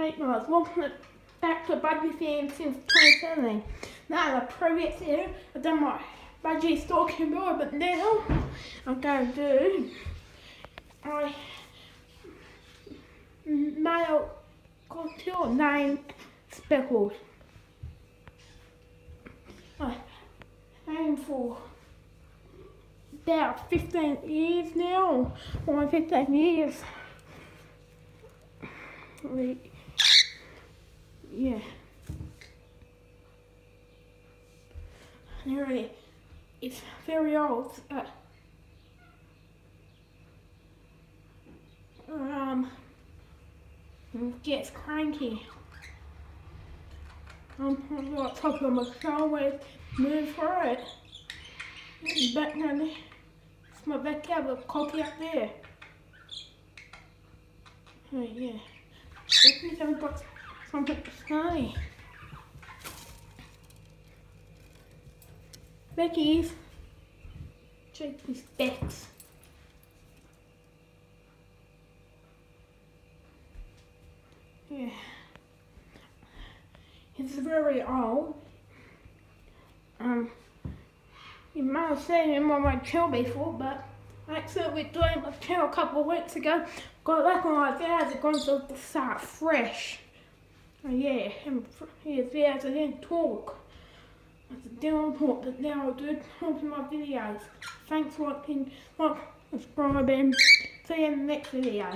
Right, I was walking back to Budgie Theme since 2017. Now the previous year, I've done my Budgie stalking board, but now I'm going to do my male cocktail named Speckles. I aim for about 15 years now, or 15 years. Yeah. Really, it's very old. Gets cranky. I'm on top of my shoulder, move for it. Back down there. It's my backyard with a coffee up there. Oh yeah. I think I've got something to say. Becky's. Check these specs. Yeah. It's very old. You might have seen him on my channel before, but I accidentally doing my channel a couple of weeks ago. Got back on my videos, it's going to start fresh. Oh yeah, his videos I didn't talk. I didn't talk, but now I do talk in my videos. Thanks for watching, subscribing. See you in the next video.